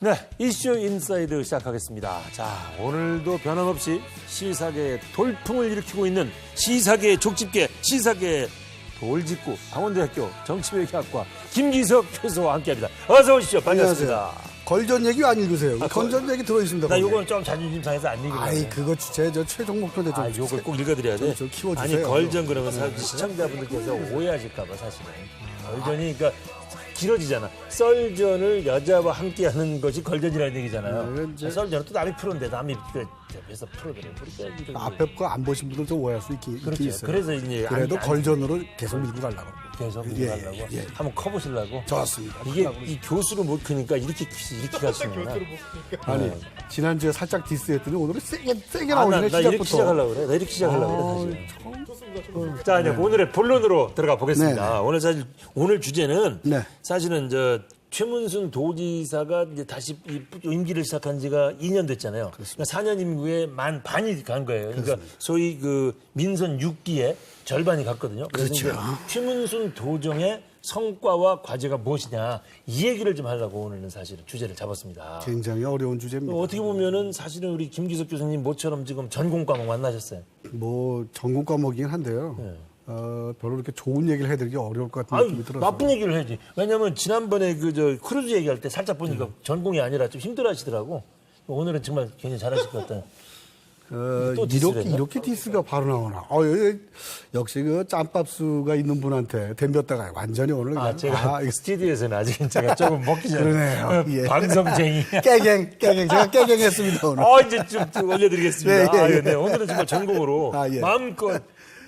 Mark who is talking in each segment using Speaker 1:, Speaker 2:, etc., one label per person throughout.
Speaker 1: 네, 이슈 인사이드 시작하겠습니다. 자, 오늘도 변함없이 시사계의 돌풍을 일으키고 있는 시사계의 족집게, 시사계의 돌직구 강원대학교 정치외교학과 김기석 교수와 함께합니다. 어서 오십시오. 반갑습니다.
Speaker 2: 안녕하세요. 걸전 얘기 안 읽으세요. 걸전 얘기 들어있습니다.
Speaker 1: 나 요거는 좀 자존심 상해서 안 읽으려고.
Speaker 2: 아이, 그거 저 최종 목표인데 좀.
Speaker 1: 요걸 꼭 읽어드려야 돼.
Speaker 2: 좀 키워주세요.
Speaker 1: 아니, 걸전 그러면 시청자분들께서 오해하실까봐 사실은. 걸전이 그러니까 길어지잖아. 썰전을 여자와 함께하는 것이 걸전이라는 얘기잖아요. 썰전은 또 남이 프로인데 남이 옆에서 프로들은
Speaker 2: 앞에 거 안 보신 분들 좀 오해할 수 있긴
Speaker 1: 그렇죠.
Speaker 2: 있어요.
Speaker 1: 그래서 이제
Speaker 2: 그래도 걸전으로 계속 밀고 가려고.
Speaker 1: 계속
Speaker 2: 예,
Speaker 1: 가려고
Speaker 2: 예.
Speaker 1: 한번 커보시려고.
Speaker 2: 좋습니다.
Speaker 1: 이게 이 교수를 못 크니까 이렇게 가시는구나.
Speaker 2: 아니, 지난주에 살짝 디스했더니 오늘은 세게
Speaker 1: 나
Speaker 2: 나오네,
Speaker 1: 이렇게
Speaker 2: 시작부터.
Speaker 1: 시작하려고 그래. 나 이렇게 시작하려고 그래. 사실. 자, 이제 오늘의 본론으로 들어가 보겠습니다.
Speaker 2: 네.
Speaker 1: 오늘 주제는
Speaker 2: 네.
Speaker 1: 사실은 최문순 도지사가 이제 다시 이 임기를 시작한 지가 2년 됐잖아요. 그러니까 4년 임기에 반이 간 거예요. 그러니까 소위 그 민선 6기의 절반이 갔거든요. 그래서
Speaker 2: 그렇죠.
Speaker 1: 이제 최문순 도정의 성과와 과제가 무엇이냐 이 얘기를 좀 하려고 오늘은 사실은 주제를 잡았습니다.
Speaker 2: 굉장히 어려운 주제입니다.
Speaker 1: 어떻게 보면은 사실은 우리 김기석 교수님 모처럼 지금 전공 과목 만나셨어요.
Speaker 2: 뭐 전공 과목이긴 한데요.
Speaker 1: 네.
Speaker 2: 별로 이렇게 좋은 얘기를 해드리기 어려울 것 같은 느낌이 들어서.
Speaker 1: 나쁜 얘기를 해야지. 왜냐면 지난번에 크루즈 얘기할 때 살짝 보니까 전공이 아니라 좀 힘들어하시더라고. 오늘은 정말 굉장히 잘하실 것 같다. 또 디스를 했나?
Speaker 2: 이렇게 디스가 바로 나오나. 역시 그 짬밥수가 있는 분한테 덤볐다가 완전히 오늘.
Speaker 1: 제가 스튜디오에서는 아직 제가 조금 먹기 전에.
Speaker 2: 그러네요. 예.
Speaker 1: 방송쟁이.
Speaker 2: 깨갱. 제가 깨갱했습니다, 오늘.
Speaker 1: 이제 좀 올려드리겠습니다.
Speaker 2: 네, 예.
Speaker 1: 네, 오늘은 정말 전공으로
Speaker 2: 예.
Speaker 1: 마음껏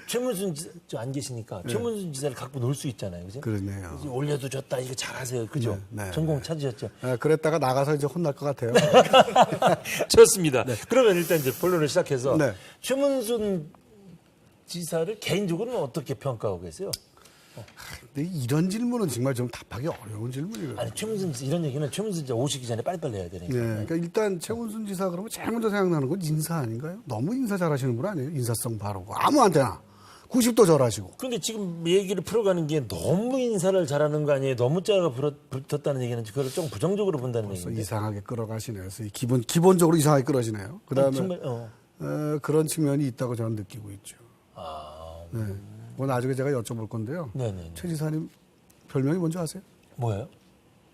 Speaker 1: 최문순 지사 안 계시니까 최문순 지사를 갖고 놀 수 있잖아요. 그죠?
Speaker 2: 그러네요.
Speaker 1: 올려도 좋다. 이거 잘하세요. 그죠?
Speaker 2: 네.
Speaker 1: 전공 찾으셨죠?
Speaker 2: 그랬다가 나가서 이제 혼날 것 같아요.
Speaker 1: 좋습니다. 그러면 일단 이제 본론을 시작해서
Speaker 2: 네.
Speaker 1: 최문순 지사를 개인적으로는 어떻게 평가하고 계세요?
Speaker 2: 근데 이런 질문은 정말 좀 답하기 어려운 질문이거든요.
Speaker 1: 아니 최문순 지사 이런 얘기는 최문순 지사 오시기 전에 빨리빨리 해야 되니까.
Speaker 2: 네, 그러니까 일단 최문순 지사 그러면 제일 먼저 생각나는 건 인사 아닌가요? 너무 인사 잘하시는 분 아니에요? 인사성 바르고 아무한테나 90도 절하시고.
Speaker 1: 그런데 지금 얘기를 풀어가는 게 너무 인사를 잘하는 거 아니에요? 너무 짜가 붙었다는 얘기는 그걸 좀 부정적으로 본다는
Speaker 2: 그래서
Speaker 1: 얘기인데.
Speaker 2: 이상하게 끌어가시네요. 그래서 기본적으로 이상하게 끌어지네요. 그다음에
Speaker 1: 정말,
Speaker 2: 그런 측면이 있다고 저는 느끼고 있죠.
Speaker 1: 아,
Speaker 2: 네. 뭐 나중에 제가 여쭤볼 건데요.
Speaker 1: 네네.
Speaker 2: 최 지사님 별명이 뭔지 아세요?
Speaker 1: 뭐예요?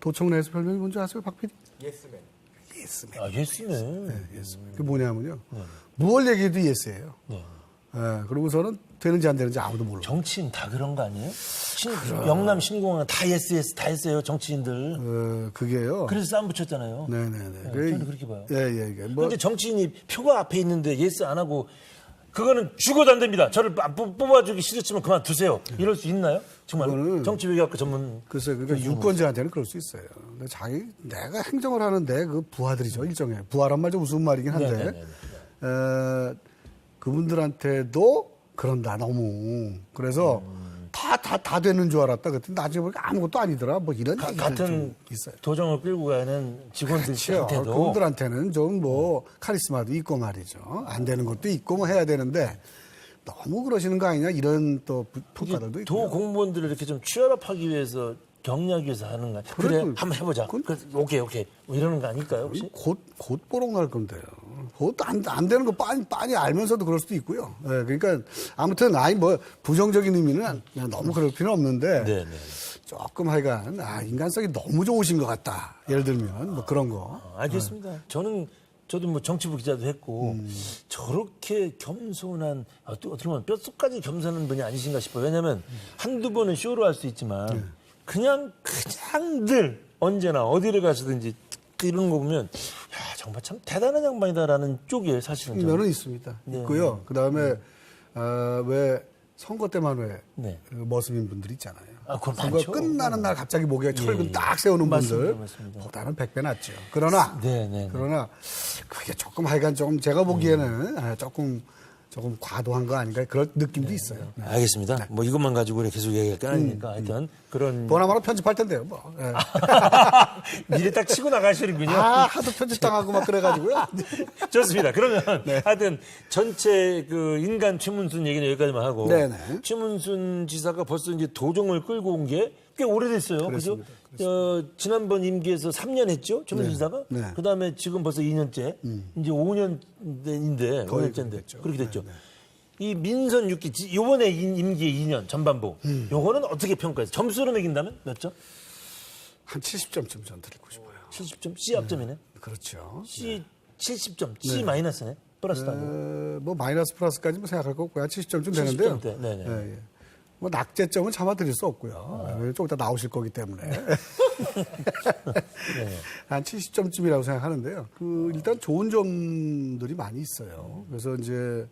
Speaker 2: 도청 내에서 별명이 뭔지 아세요, 박 PD?
Speaker 3: 예스맨.
Speaker 2: 예스맨.
Speaker 1: 아, 예스네.
Speaker 2: 네, 예스맨. 그게 뭐냐면요. 무얼 얘기해도 예스예요.
Speaker 1: 네.
Speaker 2: 그러고서는 되는지 안 되는지 아무도 몰라요.
Speaker 1: 정치인 다 그런 거 아니에요? 영남 신공항 다 예스 다 했어요 정치인들.
Speaker 2: 그게요.
Speaker 1: 그래서 싸움 붙였잖아요.
Speaker 2: 네네네.
Speaker 1: 저는 그렇게 봐요.
Speaker 2: 예.
Speaker 1: 그런데 정치인이 표가 앞에 있는데 예스 안 하고 그거는 죽어도 안 됩니다. 저를 뽑아주기 싫으시면 그만두세요. 이럴 수 있나요? 정말
Speaker 2: 그거는
Speaker 1: 정치외교학과 전문.
Speaker 2: 글쎄, 그러니까 유권자한테는 그럴 수 있어요. 근데 내가 행정을 하는데 그 부하들이죠, 일종의. 부하란 말 좀 우스운 말이긴 한데,
Speaker 1: 네네네.
Speaker 2: 그분들한테도 그런다, 너무. 그래서 다 되는 줄 알았다. 그랬더니 나중에 보니까 아무것도 아니더라. 뭐 이런 얘기가
Speaker 1: 같은
Speaker 2: 있어요.
Speaker 1: 도정을 끌고 가는 직원들한테도.
Speaker 2: 그렇죠. 그분들한테는 좀 뭐 카리스마도 있고 말이죠. 안 되는 것도 있고 뭐 해야 되는데 너무 그러시는 거 아니냐 이런 또 평가들도 있고.
Speaker 1: 도 공무원들을 이렇게 좀 취업하기 위해서 경력하기 위해서 하는 거 아니에요? 그래, 한번 해보자. 오케이. 뭐 이러는 거 아닐까요, 혹시?
Speaker 2: 곧 뽀록 날 건데요. 곧 안 되는 거 빤히 알면서도 그럴 수도 있고요. 네, 그러니까 아무튼 부정적인 의미는 그냥 너무 그럴 필요는 없는데
Speaker 1: 네네.
Speaker 2: 조금 하여간 인간성이 너무 좋으신 것 같다. 예를 들면 뭐 그런 거.
Speaker 1: 알겠습니다. 저도 뭐 정치부 기자도 했고 저렇게 겸손한 어떻게 보면 뼛속까지 겸손한 분이 아니신가 싶어요. 왜냐하면 한두 번은 쇼로 할 수 있지만 그냥 늘 언제나 어디를 가시든지 이런 거 보면 야 정말 참 대단한 양반이다라는 쪽이에요. 사실은 저는.
Speaker 2: 면은 있습니다.
Speaker 1: 네.
Speaker 2: 있고요. 그다음에 왜 선거 때만 왜
Speaker 1: 네.
Speaker 2: 머슴인 분들 있잖아요.
Speaker 1: 그건
Speaker 2: 선거
Speaker 1: 많죠.
Speaker 2: 끝나는 날 갑자기 목에 철근
Speaker 1: 예.
Speaker 2: 딱 세우는 분들
Speaker 1: 맞습니다.
Speaker 2: 보다는 100배 낫죠. 그러나
Speaker 1: 네.
Speaker 2: 그게 조금 하여간 좀 제가 보기에는 조금 과도한 거 아닌가 그런 느낌도 있어요. 네.
Speaker 1: 알겠습니다. 뭐 이것만 가지고 계속 얘기할 건 아니니까 하여튼 그런
Speaker 2: 보나마나 편집할 텐데요. 뭐. 예.
Speaker 1: 미리 딱 치고 나가시는군요.
Speaker 2: 하도 편집당하고 막 그래가지고요.
Speaker 1: 좋습니다. 그러면
Speaker 2: 네.
Speaker 1: 하여튼 전체 그 인간 최문순 얘기는 여기까지만 하고
Speaker 2: 네네.
Speaker 1: 최문순 지사가 벌써 이제 도정을 끌고 온 게 꽤 오래됐어요. 그죠? 지난번 임기에서 3년 했죠? 최문순 지사가?
Speaker 2: 네.
Speaker 1: 그다음에 지금 벌써 2년째. 이제 5년인데,
Speaker 2: 거의
Speaker 1: 5년째인데.
Speaker 2: 됐죠.
Speaker 1: 그렇게 됐죠.
Speaker 2: 네,
Speaker 1: 이 민선 6기, 요번에 임기 2년 전반부. 요거는 어떻게 평가해요? 점수로 매긴다면 몇 점?
Speaker 2: 한 70점쯤 전 드리고 싶어요.
Speaker 1: 70점? C 합점이네.
Speaker 2: 그렇죠.
Speaker 1: C 70점. C 마이너스네. 플러스도 아니고.
Speaker 2: 뭐 마이너스 플러스까지 뭐 생각할 거 없고요. 한 70점쯤 되는데요.
Speaker 1: 70점 대. 네네.
Speaker 2: 예, 예. 뭐 낙제점은 참아 드릴 수 없고요. 좀 이따 나오실 거기 때문에. 한 70점쯤이라고 생각하는데요. 일단 좋은 점들이 많이 있어요. 그래서 이제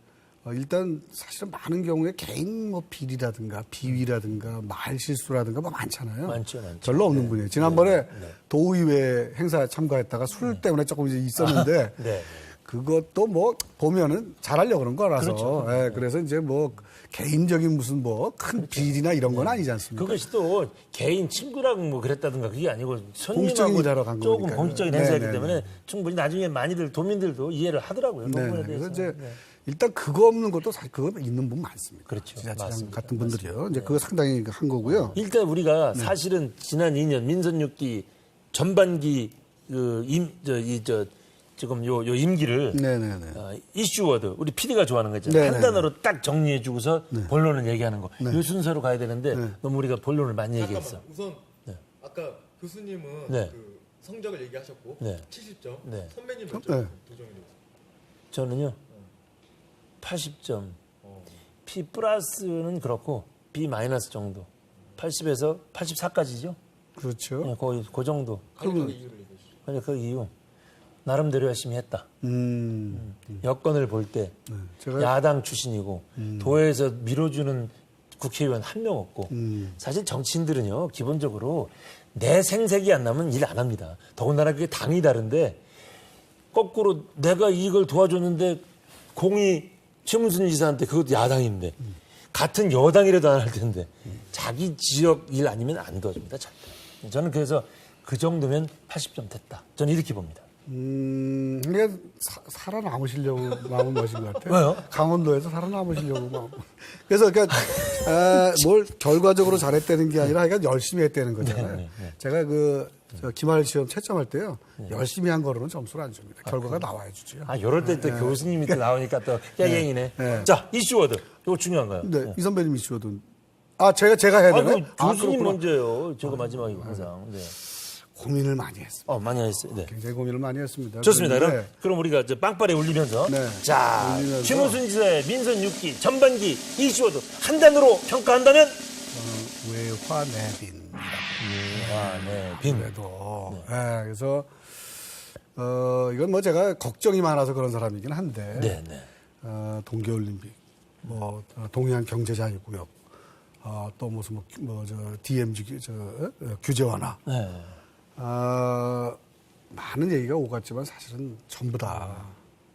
Speaker 2: 일단 사실은 많은 경우에 개인 뭐 비리라든가 비위라든가 말 실수라든가 뭐 많잖아요.
Speaker 1: 많죠.
Speaker 2: 별로 없는 분이에요. 지난번에 도의회 행사 참가했다가 술 때문에 조금 이제 있었는데
Speaker 1: 네.
Speaker 2: 그것도 뭐 보면은 잘하려고 그런 거라서.
Speaker 1: 그렇죠.
Speaker 2: 예, 그래서 이제 뭐 개인적인 무슨 뭐 큰 비리나 이런 건 아니지 않습니까?
Speaker 1: 그것이 또 개인 친구랑 뭐 그랬다든가 그게 아니고
Speaker 2: 공식적인
Speaker 1: 손님하고
Speaker 2: 일하러 간
Speaker 1: 조금
Speaker 2: 거니까요.
Speaker 1: 공식적인 행사이기
Speaker 2: 네네네.
Speaker 1: 때문에 충분히 나중에 많이들 도민들도 이해를 하더라고요. 그
Speaker 2: 네.
Speaker 1: 부분에
Speaker 2: 그래서
Speaker 1: 대해서.
Speaker 2: 이제 일단 그거 없는 것도 사실 그거 있는 분 많습니다.
Speaker 1: 그렇죠.
Speaker 2: 지자체장
Speaker 1: 맞습니다.
Speaker 2: 같은 분들이요. 이제 그거 상당히 한 거고요.
Speaker 1: 일단 우리가 사실은 지난 2년 민선 6기 전반기 지금 요 임기를
Speaker 2: 네네네.
Speaker 1: 이슈워드 우리 PD가 좋아하는 거 있잖아요.
Speaker 2: 네네네.
Speaker 1: 한 단어로 딱 정리해주고서 본론을 얘기하는 거. 이 순서로 가야 되는데 너무 우리가 본론을 많이 얘기했어.
Speaker 3: 우선 아까 교수님은
Speaker 1: 네.
Speaker 3: 그 성적을 얘기하셨고
Speaker 1: 네.
Speaker 3: 70점.
Speaker 1: 네.
Speaker 3: 선배님 몇
Speaker 2: 네.
Speaker 3: 점? 도정님.
Speaker 1: 저는요 80점. P 플러스는 그렇고 B 마이너스 정도. 80에서 84까지죠.
Speaker 2: 그렇죠.
Speaker 1: 네, 거의 그 정도.
Speaker 3: 강력하게 이유를 얘기해 주시죠.
Speaker 1: 그러니까 그 이유 나름대로 열심히 했다. 여건을 볼 때
Speaker 2: 제가
Speaker 1: 야당 출신이고 도에서 밀어주는 국회의원 한 명 없고 사실 정치인들은요 기본적으로 내 생색이 안 나면 일 안 합니다. 더군다나 그게 당이 다른데 거꾸로 내가 이걸 도와줬는데 공이 최문순 지사한테 그것도 야당인데 같은 여당이라도 안 할 텐데 자기 지역 일 아니면 안 도와줍니다. 절대. 저는 그래서 그 정도면 80점 됐다. 저는 이렇게 봅니다.
Speaker 2: 그게 살아남으시려고 마음은 멋인 것 같아요.
Speaker 1: 왜요?
Speaker 2: 강원도에서 살아남으시려고 마음. 그래서 그러니까 뭘 결과적으로 잘했다는 게 아니라 그러니까 열심히 했다는 거잖아요. 제가 저 기말 시험 채점할 때요 열심히 한 거로는 점수를 안 줍니다. 결과가 나와야 주죠.
Speaker 1: 이럴 때 또 교수님이 또 나오니까 또 깨갱이네. 자, 이슈워드. 이거 중요한가요?
Speaker 2: 네, 이 선배님 이슈도 제가 해야 되나요?
Speaker 1: 교수님
Speaker 2: 그렇구나.
Speaker 1: 먼저예요. 제가 마지막이고 항상. 네.
Speaker 2: 고민을 많이 했습니다.
Speaker 1: 많이 했어요. 네.
Speaker 2: 굉장히 고민을 많이 했습니다.
Speaker 1: 좋습니다.
Speaker 2: 그런데
Speaker 1: 그럼 우리가 이제 빵빠레 울리면서
Speaker 2: 네.
Speaker 1: 자,
Speaker 2: 울리면서.
Speaker 1: 최문순 지사의 민선 6기 전반기 이슈워드 한 단어로 평가한다면
Speaker 2: 외화 내빈.
Speaker 1: 네, 빈.
Speaker 2: 그래도 그래서 이건 뭐 제가 걱정이 많아서 그런 사람이긴 한데
Speaker 1: 네, 네.
Speaker 2: 동계올림픽, 뭐 동해안 경제자유구역, 또 무슨 저 DMZ 규제 완화,
Speaker 1: 네.
Speaker 2: 많은 얘기가 오갔지만 사실은 전부 다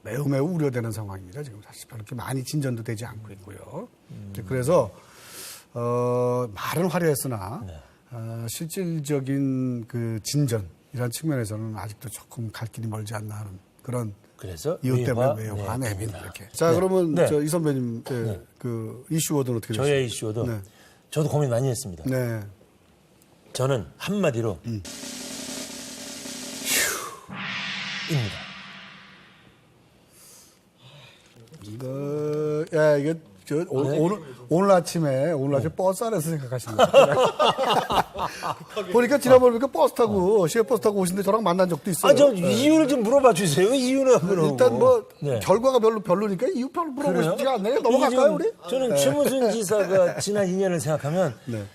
Speaker 2: 매우 우려되는 상황입니다. 지금 사실 그렇게 많이 진전도 되지 않고 있고요. 그래서 말은 화려했으나 실질적인 그 진전 이런 측면에서는 아직도 조금 갈 길이 멀지 않나 하는 그런
Speaker 1: 그래서
Speaker 2: 이유 때문에
Speaker 1: 외화
Speaker 2: 외화 내빈
Speaker 1: 내빈이다.
Speaker 2: 이렇게. 자,
Speaker 1: 네.
Speaker 2: 그러면
Speaker 1: 네.
Speaker 2: 이 선배님 그 이슈워드는 어떻게 되세요?
Speaker 1: 저의 이슈워드.
Speaker 2: 네.
Speaker 1: 저도 고민 많이 했습니다.
Speaker 2: 네.
Speaker 1: 저는 한마디로 휴입니다.
Speaker 2: 이게 오늘 아침에 버스 안에서 생각하시는 거예요. 보니까 지난번에 버스 타고 시외버스 타고 오신데 저랑 만난 적도 있어요.
Speaker 1: 저 이유를 좀 물어봐 주세요. 이유는 그러고.
Speaker 2: 일단 뭐
Speaker 1: 네.
Speaker 2: 결과가 별로니까 이유 별로 물어보고
Speaker 1: 그래요?
Speaker 2: 싶지가 않네요. 넘어갈까요 우리?
Speaker 1: 저는 최문순 지사가 지난 2년을 생각하면
Speaker 2: 네.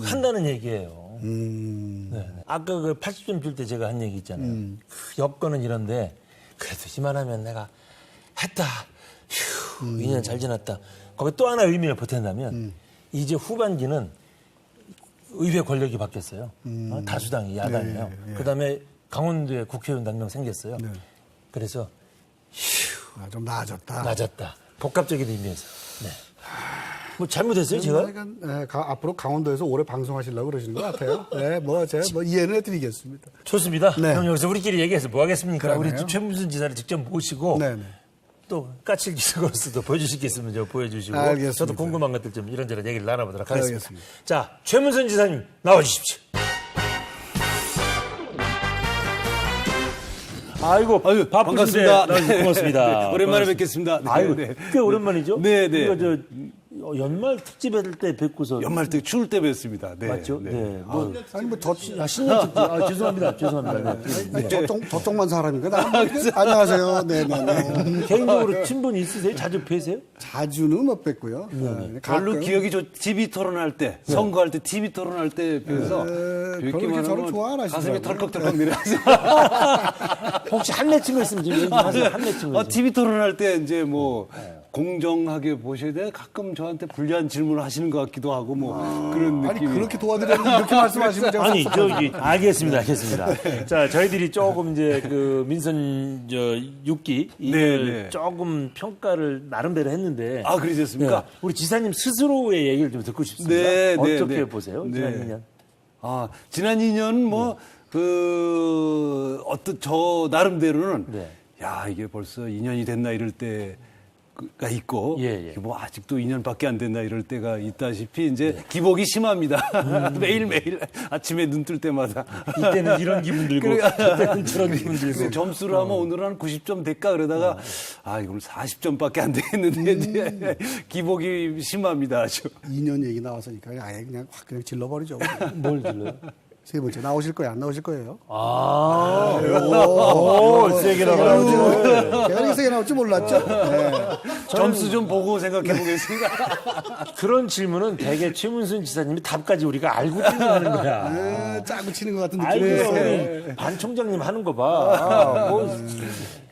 Speaker 1: 한다는 얘기예요. 네. 아까 그 80점 줄 때 제가 한 얘기 있잖아요. 그 여건은 이런데 그래도 이만하면 내가 했다. 2년 잘 지났다. 거기 또 하나 의미를 보탠다면 이제 후반기는 의회 권력이 바뀌었어요. 다수당이 야당이에요. 그다음에 강원도에 국회의원 한 명 생겼어요.
Speaker 2: 네.
Speaker 1: 그래서
Speaker 2: 좀 나아졌다.
Speaker 1: 낮았다. 복합적인 의미에서. 네. 뭐 잘못했어요, 제가?
Speaker 2: 앞으로 강원도에서 오래 방송하시려고 그러시는 것 같아요. 네, 제가 이해는 해드리겠습니다.
Speaker 1: 좋습니다.
Speaker 2: 네.
Speaker 1: 그럼 여기서 우리끼리 얘기해서 뭐 하겠습니까?
Speaker 2: 그러네요.
Speaker 1: 우리 최문순 지사를 직접 모시고
Speaker 2: 네.
Speaker 1: 또 까칠 기사로서도 보여주실 게 있으면 저 보여주시고
Speaker 2: 알겠습니다.
Speaker 1: 저도 궁금한 것들 좀 이런저런 얘기를 나눠보도록 하겠습니다.
Speaker 2: 알겠습니다.
Speaker 1: 자, 최문순 지사님 나와주십시오. 아이고,
Speaker 4: 아유,
Speaker 1: 바쁘신데
Speaker 4: 반갑습니다.
Speaker 1: 나와주셔서 고맙습니다.
Speaker 4: 네, 오랜만에
Speaker 1: 고맙습니다.
Speaker 4: 뵙겠습니다. 네,
Speaker 1: 아이고,
Speaker 4: 네.
Speaker 1: 꽤 오랜만이죠?
Speaker 4: 네, 네.
Speaker 1: 우리가 연말 특집 할 때 뵙고서.
Speaker 4: 연말 때 추울 때 뵙습니다. 네,
Speaker 1: 맞죠?
Speaker 4: 네.
Speaker 1: 네. 뭐,
Speaker 2: 아니 뭐 저,
Speaker 1: 신년 특집. 죄송합니다. 죄송합니다. 네.
Speaker 2: 저쪽만 사람인가? 안녕하세요. 네네네.
Speaker 1: 개인적으로 친분이 있으세요? 자주 뵈세요?
Speaker 2: 자주는 못 뵀고요.
Speaker 4: 별로
Speaker 2: 가끔.
Speaker 4: 기억이 TV 토론할 때, 선거할 때 TV 토론할 때 뵈서
Speaker 2: 별로
Speaker 4: 뵙기만
Speaker 2: 이렇게 저를
Speaker 4: 하면
Speaker 2: 좋아 안
Speaker 4: 가슴이
Speaker 2: 하시더라고요.
Speaker 4: 털컥털컥 내려서
Speaker 1: 혹시 한 맺힌 거 있으면 좀 얘기 좀 하세요. 한 맺힌 거.
Speaker 4: TV 토론할 때 이제 뭐 공정하게 보셔야 돼. 가끔 저한테 불리한 질문을 하시는 것 같기도 하고 뭐 그런
Speaker 2: 아니
Speaker 4: 느낌이.
Speaker 2: 그렇게 도와드렸는데 이렇게 말씀하시면 제가
Speaker 1: 아니, 알겠습니다. 자, 저희들이 조금 이제 그 민선 6기 이걸
Speaker 4: 네.
Speaker 1: 조금 평가를 나름대로 했는데.
Speaker 4: 아, 그러셨습니까?
Speaker 1: 네. 우리 지사님 스스로의 얘기를 좀 듣고 싶습니다.
Speaker 4: 네, 네,
Speaker 1: 어떻게
Speaker 4: 네.
Speaker 1: 보세요?
Speaker 4: 네.
Speaker 1: 지난 2년.
Speaker 4: 아, 지난 2년 뭐, 어떤, 저 나름대로는,
Speaker 1: 네.
Speaker 4: 야, 이게 벌써 2년이 됐나 이럴 때가 있고,
Speaker 1: 예.
Speaker 4: 뭐, 아직도 2년밖에 안 됐나 이럴 때가 있다시피, 이제 기복이 심합니다. 매일매일 아침에 눈 뜰 때마다.
Speaker 1: 이때는 이런 기분 들고, 그때는 저런 기분 들고.
Speaker 4: 그래서 점수를 하면 오늘은 한 90점 될까 그러다가, 아, 이거 오늘 40점밖에 안 되겠는데, 이제 기복이 심합니다, 아주.
Speaker 2: 2년 얘기 나왔으니까 아예 그냥 확 그냥 질러버리죠.
Speaker 1: 뭘 질러요?
Speaker 2: 세 번째 나오실 거예요? 안 나오실 거예요?
Speaker 1: 오, 세게 나가요.
Speaker 2: 제가 이렇게 세게 나올 줄 몰랐죠? 네.
Speaker 4: 점수 좀 보고 생각해 보겠습니다.
Speaker 1: 그런 질문은 대개 최문순 지사님이 답까지 우리가 알고 질문하는 거야.
Speaker 2: 짜고 치는 것 같은
Speaker 1: 아이고,
Speaker 2: 느낌이에요.
Speaker 1: 우리 반 총장님 하는 거 봐. 뭐,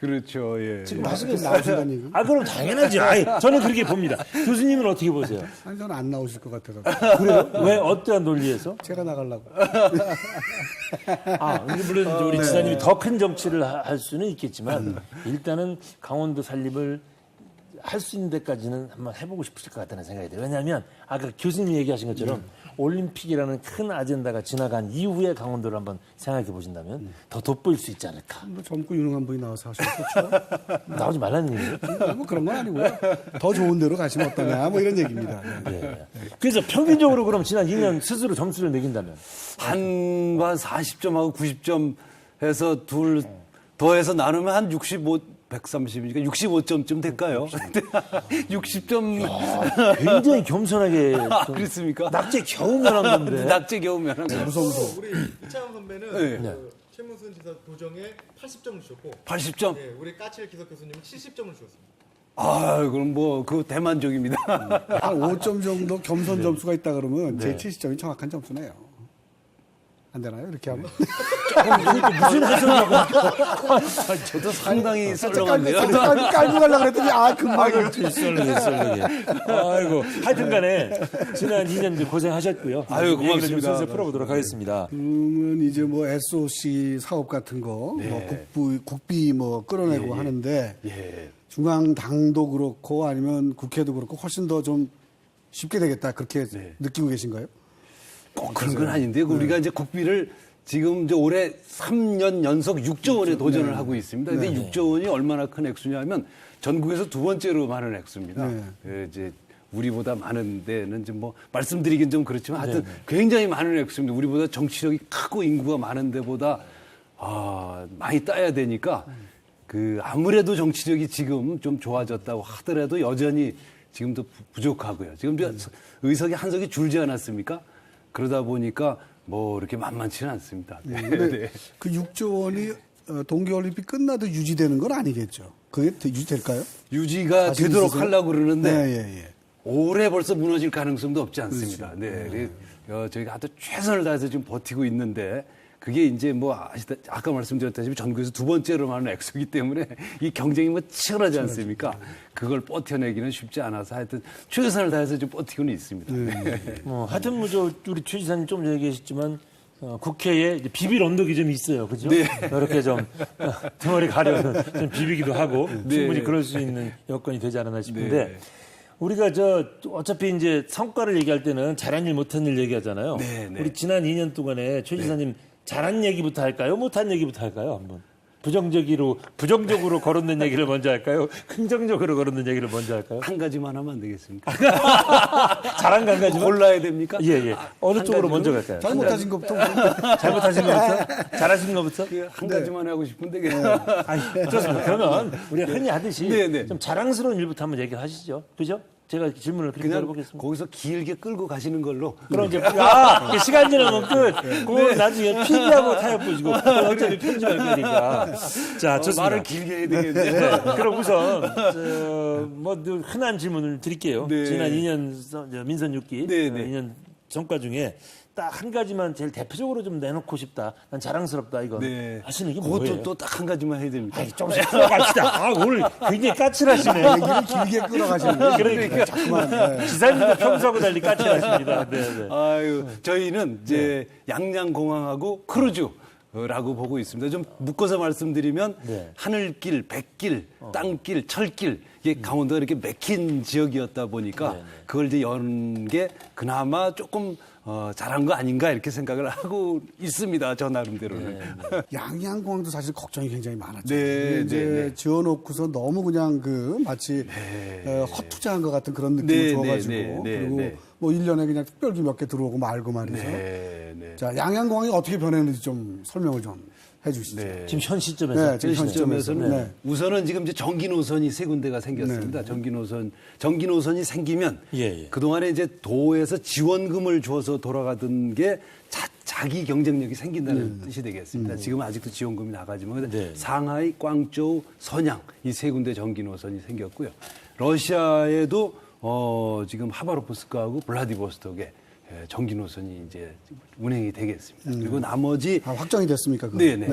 Speaker 4: 그렇죠, 예.
Speaker 1: 지금
Speaker 2: 나오신다는
Speaker 1: 하시겠어요?
Speaker 2: 얘기?
Speaker 1: 그럼 당연하지. 저는 그렇게 봅니다. 교수님은 어떻게 보세요?
Speaker 2: 아니 저는 안 나오실 것 같아서
Speaker 1: 그래요? 왜, 어떠한 논리에서?
Speaker 2: 제가 나가려고.
Speaker 1: 물론 이제 우리 지사님이 더 큰 정치를 할 수는 있겠지만, 일단은 강원도 살림을 할 수 있는 데까지는 한번 해보고 싶으실 것 같다는 생각이 들어요. 왜냐하면 아까 교수님이 얘기하신 것처럼 올림픽이라는 큰 아젠다가 지나간 이후에 강원도를 한번 생각해 보신다면 더 돋보일 수 있지 않을까.
Speaker 2: 뭐 젊고 유능한 분이 나와서 하시면 좋죠.
Speaker 1: 나오지 말라는 얘기예요.
Speaker 2: 뭐 그런 건 아니고요. 더 좋은 데로 가시면 어떠냐 뭐 이런 얘기입니다.
Speaker 1: 예. 그래서 평균적으로 그럼 지난 2년 스스로 점수를 매긴다면
Speaker 4: 한 40점하고 90점 해서 둘 더해서 나누면 한 130이니까 65점쯤 될까요? 60점.
Speaker 1: 굉장히 겸손하게 좀
Speaker 4: 그렇습니까?
Speaker 1: 낙제 겨우 면한 건데.
Speaker 4: 낙제 겨우 면한 거.
Speaker 3: 우리 이창훈 선배는
Speaker 4: 네.
Speaker 3: 그 최문순 지사 도정에 80점을 주셨고
Speaker 4: 80점?
Speaker 3: 네, 우리 까칠 기석 교수님은 70점을 주셨습니다.
Speaker 4: 아, 그럼 뭐, 그 대만족입니다.
Speaker 2: 한 5점 정도 겸손 점수가 있다 그러면 제 70점이 정확한 점수네요. 안 되나요? 이렇게 하면?
Speaker 1: 무슨 해석이라고.
Speaker 4: 저도 상당히 썰렁한데요.
Speaker 2: 깔고 가려고 그랬더니 금방
Speaker 1: 썰렁해. 아이고. 하여튼 간에 지난 2년 고생하셨고요.
Speaker 4: 아유,
Speaker 1: 얘기를 좀
Speaker 4: 고맙습니다.
Speaker 1: 슬슬 풀어보도록 하겠습니다.
Speaker 2: 그러면 이제 뭐 SOC 사업 같은 거, 뭐 국비 뭐 끌어내고 하는데
Speaker 4: 예.
Speaker 2: 중앙 당도 그렇고 아니면 국회도 그렇고 훨씬 더 좀 쉽게 되겠다 그렇게 느끼고 계신가요?
Speaker 4: 꼭 그런 건 아닌데 우리가 이제 국비를 지금 이제 올해 3년 연속 6조 원에 도전을 하고 있습니다. 근데 6조 원이 얼마나 큰 액수냐면 전국에서 두 번째로 많은 액수입니다. 이제 우리보다 많은 데는 좀 뭐 말씀드리긴 좀 그렇지만 하여튼 굉장히 많은 액수입니다. 우리보다 정치력이 크고 인구가 많은 데보다 많이 따야 되니까 그 아무래도 정치력이 지금 좀 좋아졌다고 하더라도 여전히 지금도 부족하고요. 지금 의석이 한 석이 줄지 않았습니까? 그러다 보니까 뭐 이렇게 만만치는 않습니다.
Speaker 2: 네. 그 6조 원이 동계올림픽 끝나도 유지되는 건 아니겠죠? 그게 유지될까요?
Speaker 4: 유지가 되도록
Speaker 2: 있으세요?
Speaker 4: 하려고 그러는데
Speaker 2: 네.
Speaker 4: 올해 벌써 무너질 가능성도 없지 않습니다. 저희가 하여튼 최선을 다해서 지금 버티고 있는데 그게 이제 뭐 아까 말씀드렸다시피 전국에서 두 번째로 많은 액수이기 때문에 이 경쟁이 뭐 치열하지 않습니까? 그걸 버텨내기는 쉽지 않아서 하여튼 최선을 다해서 좀 버티고는 있습니다.
Speaker 1: 하여튼 우리 최 지사님 좀 전에 얘기하셨지만 국회에 이제 비빌 언덕이 좀 있어요. 그죠? 이렇게 좀 덩어리 가려는 좀 비비기도 하고 충분히 그럴 수 있는 여건이 되지 않았나 싶은데 우리가 어차피 이제 성과를 얘기할 때는 잘한 일 못한 일 얘기하잖아요. 우리 지난 2년 동안에 최 지사님 잘한 얘기부터 할까요? 못한 얘기부터 할까요? 한번. 부정적으로 거론된 얘기를 먼저 할까요? 긍정적으로 거론된 얘기를 먼저 할까요?
Speaker 4: 한 가지만 하면 안 되겠습니까?
Speaker 1: 잘한 거 한 가지만?
Speaker 4: 골라야 됩니다.
Speaker 1: 예. 어느
Speaker 4: 한
Speaker 1: 쪽으로
Speaker 4: 가지로?
Speaker 1: 먼저 갈까요?
Speaker 2: 잘못하신 것부터.
Speaker 1: 잘못하신 거부터? 잘하신 거부터?
Speaker 4: 한 가지만 하고 싶은데
Speaker 1: 아니, 좋습니다. 그러면 우리가 흔히 하듯이
Speaker 4: 네.
Speaker 1: 좀 자랑스러운 일부터 한번 얘기를 하시죠. 그죠? 제가 질문을 그렇게
Speaker 4: 그냥
Speaker 1: 들어보겠습니다.
Speaker 4: 거기서 길게 끌고 가시는 걸로.
Speaker 1: 그럼 이제 시간 지나면 끝. 그거 나중에 PD하고 타협 보시고 어차피 편집할 거니까. 자, 좋습니다.
Speaker 4: 말을 길게 해야 되겠네.
Speaker 1: 네. 그럼 우선 늘 흔한 질문을 드릴게요.
Speaker 4: 네.
Speaker 1: 지난 2년 민선 6기
Speaker 4: 네.
Speaker 1: 2년 성과 중에 딱 한 가지만 제일 대표적으로 좀 내놓고 싶다. 난 자랑스럽다 이거 하시는 게 뭐예요?
Speaker 4: 그것도 또 딱 한 가지만 해야 됩니다.
Speaker 1: 조금씩 풀어갑시다. 오늘 굉장히 까칠하시네.
Speaker 2: 얘기를 길게 끌어가시는 거예요.
Speaker 1: 그러니까 자꾸만 기사님도 평소하고 달리 까칠하십니다. 네.
Speaker 4: 아유, 저희는 이제 양양공항하고 크루즈라고 보고 있습니다. 좀 묶어서 말씀드리면
Speaker 1: 네.
Speaker 4: 하늘길, 백길, 땅길, 철길 이게 강원도가 이렇게 막힌 지역이었다 보니까 그걸 이제 여는 게 그나마 조금 잘한 거 아닌가 이렇게 생각을 하고 있습니다. 저 나름대로는.
Speaker 2: 양양공항도 사실 걱정이 굉장히 많았죠.
Speaker 4: 네,
Speaker 2: 이제
Speaker 4: 네.
Speaker 2: 지어놓고서 너무 그냥 마치 헛투자한 것 같은 그런 느낌을
Speaker 4: 네,
Speaker 2: 줘가지고
Speaker 4: 네.
Speaker 2: 그리고 뭐 1년에 그냥 특별기 몇 개 들어오고 말고 말이죠.
Speaker 4: 네.
Speaker 2: 자, 양양공항이 어떻게 변했는지 좀 설명을 좀 해주시죠.
Speaker 4: 네.
Speaker 1: 지금 현 시점에서.
Speaker 2: 네, 지금 현
Speaker 4: 시점에서는
Speaker 2: 네.
Speaker 4: 우선은 지금 이제 전기 노선이 세 군데가 생겼습니다. 전기 노선이 생기면
Speaker 1: 예.
Speaker 4: 그동안에 이제 도에서 지원금을 줘서 돌아가던 게 자기 경쟁력이 생긴다는 뜻이 되겠습니다. 지금 아직도 지원금이 나가지만
Speaker 1: 네.
Speaker 4: 상하이, 광저우, 선양 이 세 군데 전기 노선이 생겼고요. 러시아에도 지금 하바로프스크하고 블라디보스톡에 전기 노선이 이제 운행이 되겠습니다. 그리고 나머지
Speaker 2: 확정이 됐습니까? 그거?
Speaker 4: 네네.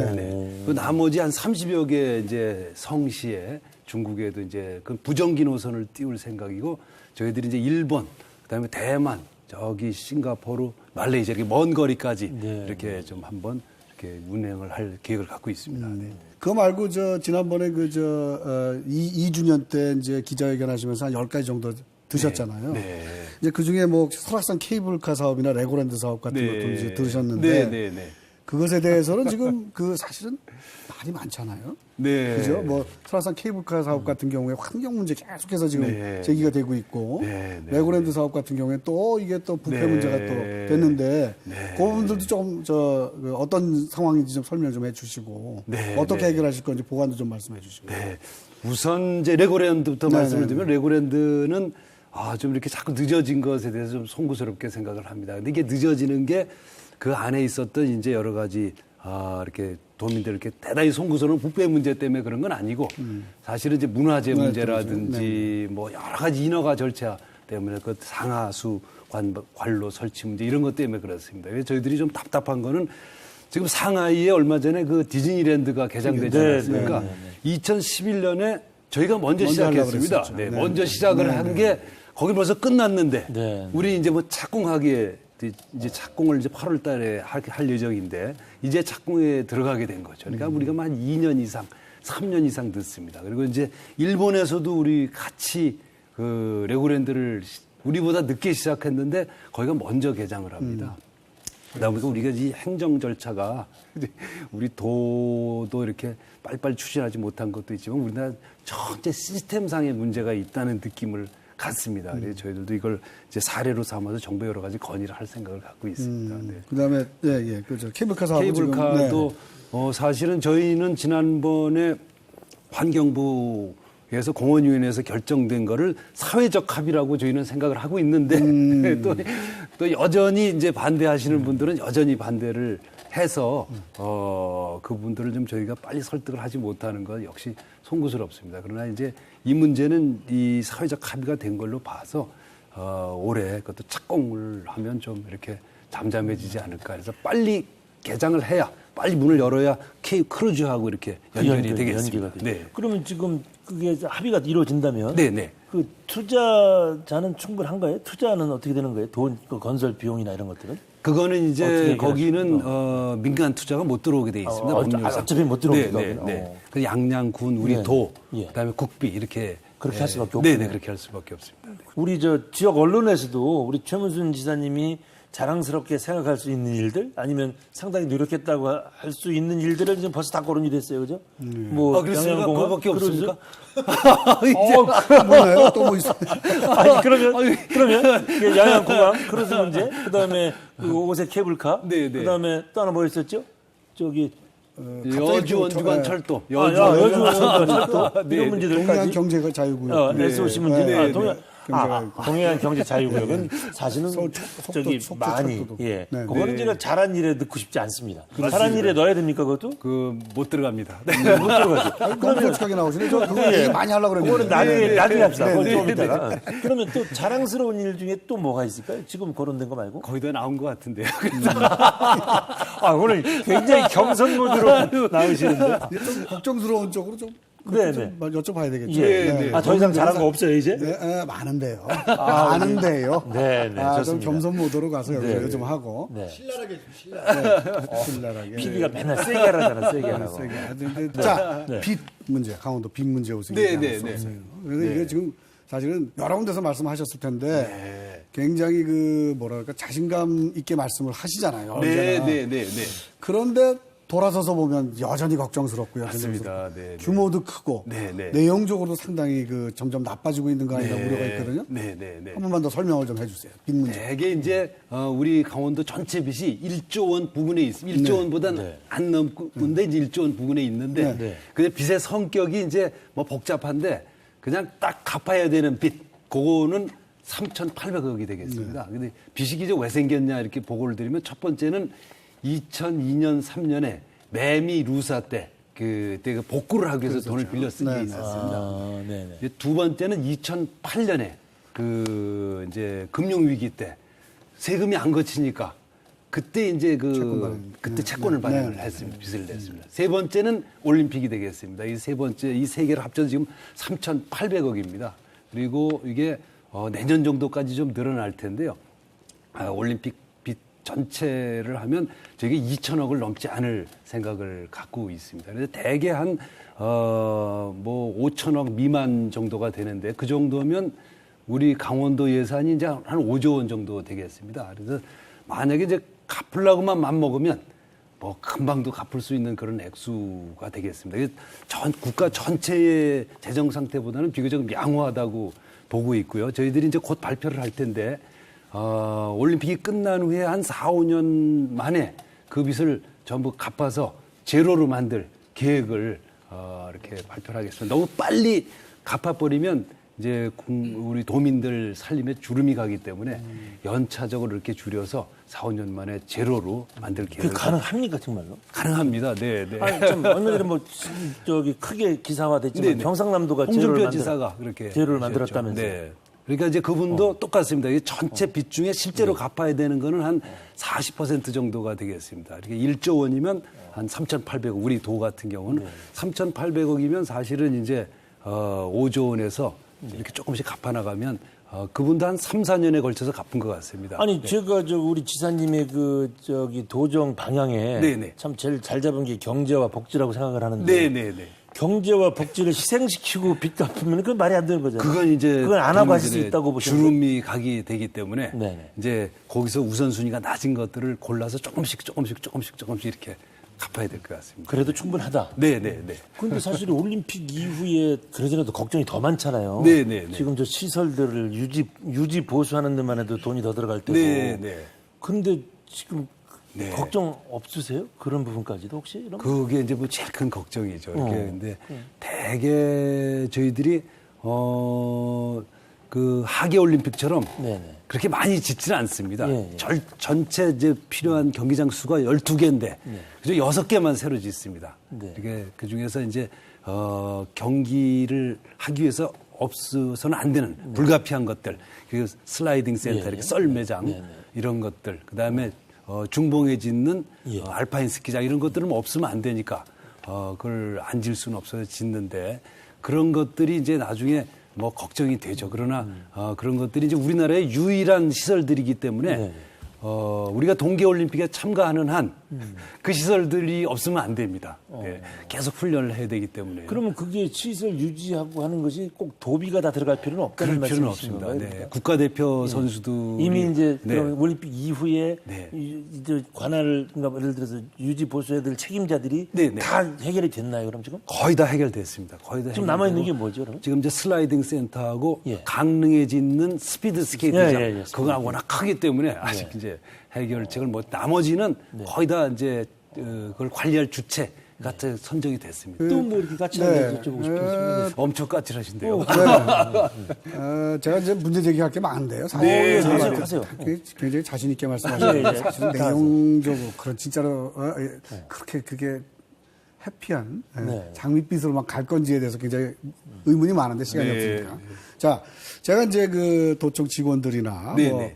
Speaker 4: 그 나머지 한 30여 개 이제 성시에 중국에도 이제 그 부전기 노선을 띄울 생각이고 저희들이 이제 일본, 그다음에 대만, 저기 싱가포르, 말레이시아 이렇게 먼 거리까지 이렇게 좀 한번 이렇게 운행을 할 계획을 갖고 있습니다. 네.
Speaker 2: 그거 말고 지난번에 2주년 때 이제 기자회견 하시면서 한 10가지 정도 드셨잖아요.
Speaker 4: 네.
Speaker 2: 이제 그 중에 뭐 설악산 케이블카 사업이나 레고랜드 사업 같은 것도 이제 들으셨는데
Speaker 4: 네.
Speaker 2: 그것에 대해서는 지금 사실은 말이 많잖아요.
Speaker 4: 네.
Speaker 2: 그죠? 뭐 설악산 케이블카 사업 같은 경우에 환경 문제 계속해서 지금 제기가 되고 있고 레고랜드 사업 같은 경우에 또 이게 또 부패 문제가 또 됐는데 그 부분들도 좀 어떤 상황인지 좀 설명 좀 해주시고 어떻게 해결하실 건지 보관도 좀 말씀해 주시고.
Speaker 4: 네. 우선 이제 레고랜드부터 말씀을 드리면 레고랜드는 좀 이렇게 자꾸 늦어진 것에 대해서 좀 송구스럽게 생각을 합니다. 근데 이게 늦어지는 게 그 안에 있었던 이제 여러 가지 이렇게 도민들 이렇게 대단히 송구스러운 부패 문제 때문에 그런 건 아니고 사실은 이제 문화재 문제라든지 뭐 여러 가지 인허가 절차 때문에 그 상하수 관로 설치 문제 이런 것 때문에 그렇습니다. 그래서 저희들이 좀 답답한 거는 지금 상하이에 얼마 전에 그 디즈니랜드가 개장되지 않았습니까? 2011년에 저희가 먼저 시작했습니다. 먼저 시작을 한 게 거기 벌써 끝났는데 우리 이제 뭐 착공하기에 이제 착공을 이제 8월 달에 할 예정인데 이제 착공에 들어가게 된 거죠. 그러니까 우리가 한 2년 이상, 3년 이상 늦습니다. 그리고 이제 일본에서도 우리 같이 그 레고랜드를 우리보다 늦게 시작했는데 거기가 먼저 개장을 합니다. 그러다 보니까 우리가 이 행정 절차가 우리 도도 이렇게 빨리빨리 추진하지 못한 것도 있지만 우리나라 전체 시스템상의 문제가 있다는 느낌을 갖습니다. 그래서 저희들도 이걸 이제 사례로 삼아서 정부에 여러 가지 건의를 할 생각을 갖고 있습니다. 네.
Speaker 2: 그다음에 그렇죠. 케이블카 사업
Speaker 4: 케이블카도 사실은 저희는 지난번에 환경부에서 공원위원회에서 결정된 거를 사회적 합의라고 저희는 생각을 하고 있는데 또 여전히 이제 반대하시는 분들은 여전히 반대를 해서 그분들을 좀 저희가 빨리 설득을 하지 못하는 건 역시 송구스럽습니다. 그러나 이제 이 문제는 이 사회적 합의가 된 걸로 봐서 올해 그것도 착공을 하면 좀 이렇게 잠잠해지지 않을까. 그래서 빨리 개장을 해야 빨리 문을 열어야 크루즈하고 이렇게 연결이 되겠습니다.
Speaker 1: 네. 그러면 지금 그게 합의가 이루어진다면
Speaker 4: 네네.
Speaker 1: 그 투자자는 충분한가요? 투자는 어떻게 되는 거예요? 그 건설 비용이나 이런 것들은?
Speaker 4: 그거는 이제 거기는 민간 투자가 못 들어오게 돼 있습니다. 법률상.
Speaker 1: 어차피 못 들어오게
Speaker 4: 네. 그 양양군, 우리 도, 그다음에 국비 이렇게
Speaker 1: 그렇게 할 수밖에 없고.
Speaker 4: 네, 그렇게 할 수밖에 없습니다.
Speaker 1: 우리 지역 언론에서도 우리 최문순 지사님이 자랑스럽게 생각할 수 있는 일들 아니면 상당히 노력했다고 할 수 있는 일들을 지금 벌써 다 거론이 됐어요, 그죠? 뭐
Speaker 4: 그렇습니까?
Speaker 1: 영양공학
Speaker 4: 그거밖에 없습니까?
Speaker 2: 뭐예요? 또 뭐 있어요?
Speaker 1: 아니 그러면 이게 양양공항 크루즈 문제, 그다음에 그 오색 케이블카,
Speaker 4: 네, 네.
Speaker 1: 그다음에 또 하나 뭐 있었죠? 저기
Speaker 4: 여주 원주간 철도,
Speaker 1: 여주 원주간 철도
Speaker 4: 네,
Speaker 1: 이런
Speaker 4: 네.
Speaker 1: 문제들까지.
Speaker 2: 동해안 경제가 자유구역.
Speaker 1: SOC 문제,
Speaker 2: 네,
Speaker 1: 동해안 경제 자유구역은 사실은 저기
Speaker 2: 속도
Speaker 1: 많이
Speaker 2: 철도도.
Speaker 1: 예,
Speaker 2: 네,
Speaker 1: 그거는 제가 잘한 일에 넣고 싶지 않습니다. 잘한 일에 넣어야 됩니까 그것도?
Speaker 4: 못 들어갑니다.
Speaker 1: 못 들어가죠.
Speaker 2: 너무 솔직하게 나오시네. 저 그거 얘기 많이 하려고 그랬는데.
Speaker 1: 그거는 나중에 합시다.
Speaker 2: 네,
Speaker 1: 그건
Speaker 2: 네,
Speaker 1: 좀 이따가. 그러면 또 자랑스러운 일 중에 또 뭐가 있을까요? 지금 거론된 거 말고?
Speaker 4: 거의 다 나온 것 같은데요.
Speaker 1: 오늘 굉장히 겸손 모드로 나오시는데.
Speaker 2: 좀 걱정스러운 쪽으로 좀
Speaker 1: 네,
Speaker 2: 좀 여쭤봐야 되겠죠.
Speaker 1: 예.
Speaker 2: 네.
Speaker 1: 더 이상 잘한 거 없어요, 이제?
Speaker 2: 네, 많은데요. 많은데요.
Speaker 1: 네, 네,
Speaker 2: 좀
Speaker 1: 좋습니다.
Speaker 2: 겸손 모드로 가서
Speaker 1: 네,
Speaker 2: 여기 좀 하고.
Speaker 1: 네.
Speaker 3: 신랄하게 좀 신랄하게.
Speaker 2: 신랄하게.
Speaker 1: PD가 맨날 세게 하라잖아, 세게 하라고.
Speaker 2: 세게 하는데. 자,
Speaker 1: 네.
Speaker 2: 빚 문제, 강원도 빚 문제 우승이
Speaker 4: 네,
Speaker 2: 나올
Speaker 4: 네,
Speaker 2: 수
Speaker 4: 네.
Speaker 2: 없어요. 그래서 이게 지금 사실은 여러 군데서 말씀하셨을 텐데 굉장히 그 뭐랄까 자신감 있게 말씀을 하시잖아요.
Speaker 4: 네,
Speaker 2: 언제나.
Speaker 4: 네, 네, 네.
Speaker 2: 그런데 돌아서서 보면 여전히 걱정스럽고요.
Speaker 4: 맞습니다. 네, 네.
Speaker 2: 규모도 크고
Speaker 4: 네, 네.
Speaker 2: 내용적으로도 상당히 그 점점 나빠지고 있는 거 아닌가 우려가 있거든요.
Speaker 4: 네, 네, 네.
Speaker 2: 한 번만 더 설명을 좀 해주세요. 빚 문제.
Speaker 4: 대개 이제 우리 강원도 전체 빚이 1조 원 부근에 있습니다. 1조 원보다는 안 넘는데 이제 1조 원 부근에 있는데
Speaker 1: 네.
Speaker 4: 근데 빚의 성격이 이제 뭐 복잡한데 그냥 딱 갚아야 되는 빚 그거는 3,800억이 되겠습니다. 근데 빚이 이제 왜 생겼냐 이렇게 보고를 드리면 첫 번째는 2002년 3년에 매미 루사 때 그때 복구를 하기 위해서 돈을 빌려 쓴 게 있었습니다.
Speaker 1: 아, 네네.
Speaker 4: 이제 두 번째는 2008년에 그 이제 금융 위기 때 세금이 안 거치니까 그때 이제 그때 채권을 발행을 했습니다. 빚을 냈습니다. 세 번째는 올림픽이 되겠습니다. 이 세 번째 이 세 개를 합쳐서 지금 3,800억입니다. 그리고 이게 내년 정도까지 좀 늘어날 텐데요. 올림픽 빚 전체를 하면 저게 2천억을 넘지 않을 생각을 갖고 있습니다. 그래서 대개 한 뭐 5천억 미만 정도가 되는데 그 정도면 우리 강원도 예산이 이제 한 5조 원 정도 되겠습니다. 그래서 만약에 이제 갚으려고만 맘먹으면 뭐 금방도 갚을 수 있는 그런 액수가 되겠습니다. 이게 국가 전체의 재정 상태보다는 비교적 양호하다고 보고 있고요. 저희들이 이제 곧 발표를 할 텐데 올림픽이 끝난 후에 한 4, 5년 만에 그 빚을 전부 갚아서 제로로 만들 계획을 이렇게 발표를 하겠습니다. 너무 빨리 갚아버리면 이제 우리 도민들 살림에 주름이 가기 때문에 연차적으로 이렇게 줄여서 4, 5년 만에 제로로 만들
Speaker 1: 그게
Speaker 4: 계획을
Speaker 1: 가능합니까, 정말로?
Speaker 4: 가능합니다. 네, 네.
Speaker 1: 아니, 좀 얼마 전에 뭐 저기 크게 기사화됐지만
Speaker 4: 네네.
Speaker 1: 경상남도가
Speaker 4: 홍준표 지사가 그렇게
Speaker 1: 제로를
Speaker 4: 하셨죠.
Speaker 1: 만들었다면서요.
Speaker 4: 네. 그러니까 이제 그분도 똑같습니다. 이게 전체 빚 중에 실제로 갚아야 되는 거는 한 40% 정도가 되겠습니다. 이렇게 1조 원이면 한 3,800억, 우리 도 같은 경우는 3,800억이면 사실은 이제 5조 원에서 이렇게 조금씩 갚아나가면 그분도 한 3, 4년에 걸쳐서 갚은 것 같습니다.
Speaker 1: 아니 제가 우리 지사님의 그 저기 도정 방향에
Speaker 4: 네네.
Speaker 1: 참 제일 잘 잡은 게 경제와 복지라고 생각을 하는데
Speaker 4: 네네네.
Speaker 1: 경제와 복지를 희생시키고 빚 갚으면 그건 말이 안 되는 거잖아요.
Speaker 4: 그건 이제
Speaker 1: 그건 안 하고 하실 수
Speaker 4: 국민들의
Speaker 1: 있다고 보시는 거예요?
Speaker 4: 주름이 가게 되기 때문에
Speaker 1: 네네.
Speaker 4: 이제 거기서 우선순위가 낮은 것들을 골라서 조금씩 이렇게 갚아야 될 것 같습니다.
Speaker 1: 그래도 충분하다.
Speaker 4: 네네네.
Speaker 1: 그런데 사실 올림픽 이후에 그러더라도 걱정이 더 많잖아요.
Speaker 4: 네네네.
Speaker 1: 지금 저 시설들을 유지 보수하는 데만 해도 돈이 더 들어갈 때고.
Speaker 4: 네네.
Speaker 1: 근데 지금
Speaker 4: 네.
Speaker 1: 걱정 없으세요? 그런 부분까지도 혹시 이런?
Speaker 4: 그게 이제 뭐 제일 큰 걱정이죠. 이렇게 근데 대개 저희들이 그 하계 올림픽처럼
Speaker 1: 네네.
Speaker 4: 그렇게 많이 짓지는 않습니다.
Speaker 1: 예, 예.
Speaker 4: 전체 이제 필요한 경기장 수가 12개인데 그저 6개만 새로 짓습니다.
Speaker 1: 네.
Speaker 4: 이게 그 중에서 이제 경기를 하기 위해서 없어서는 안 되는 불가피한 것들, 그 슬라이딩 센터,
Speaker 1: 예,
Speaker 4: 이렇게
Speaker 1: 예.
Speaker 4: 썰매장
Speaker 1: 네, 네.
Speaker 4: 이런 것들, 그 다음에 중봉에 짓는
Speaker 1: 예.
Speaker 4: 알파인 스키장 이런 것들은 뭐 없으면 안 되니까 그걸 안 질 수는 없어서 짓는데 그런 것들이 이제 나중에 뭐 걱정이 되죠. 그러나 그런 것들이 이제 우리나라의 유일한 시설들이기 때문에
Speaker 1: 네.
Speaker 4: 우리가 동계올림픽에 참가하는 한 그 시설들이 없으면 안 됩니다. 네, 계속 훈련을 해야 되기 때문에.
Speaker 1: 그러면 그게 시설 유지하고 하는 것이 꼭 도비가 다 들어갈 필요는 없다는
Speaker 4: 그럴 필요는
Speaker 1: 말씀이신
Speaker 4: 없습니다.
Speaker 1: 건가요?
Speaker 4: 네,
Speaker 1: 그러니까?
Speaker 4: 국가대표 선수도
Speaker 1: 이미 이제
Speaker 4: 네.
Speaker 1: 그런 올림픽 이후에
Speaker 4: 네.
Speaker 1: 이제 관할 그러니까 예를 들어서 유지 보수해야 될 책임자들이
Speaker 4: 네, 네.
Speaker 1: 다 해결이 됐나요? 그럼 지금
Speaker 4: 거의 다 해결됐습니다. 거의 다
Speaker 1: 지금 남아 있는 게
Speaker 4: 해결되고
Speaker 1: 뭐죠? 그럼?
Speaker 4: 지금 이제 슬라이딩 센터하고
Speaker 1: 예.
Speaker 4: 강릉에 짓는 스피드 스케이트장
Speaker 1: 예, 예, 예.
Speaker 4: 그거가 워낙 크기 때문에 아직 이제 해결책을 못 나머지는 거의 다 이제 그걸 관리할 주체가 선정이 됐습니다.
Speaker 1: 또 뭐 이렇게 까칠하게 여쭤보고 싶겠습니다.
Speaker 4: 엄청 까칠하신데요.
Speaker 2: 제가 이제 문제 제기할 게 많은데요. 사실
Speaker 1: 네,
Speaker 2: 제가
Speaker 1: 하세요, 하세요.
Speaker 2: 굉장히 자신 있게 말씀하시는데
Speaker 1: 네, 네.
Speaker 2: 사실은
Speaker 1: 다
Speaker 2: 내용적으로 그런 진짜로 그렇게 그게 해피한
Speaker 1: 네.
Speaker 2: 장밋빛으로 막 갈 건지에 대해서 굉장히 의문이 많은데 시간이
Speaker 4: 네.
Speaker 2: 없으니까. 자, 제가 이제 그 도청 직원들이나
Speaker 4: 네,
Speaker 2: 뭐
Speaker 4: 네.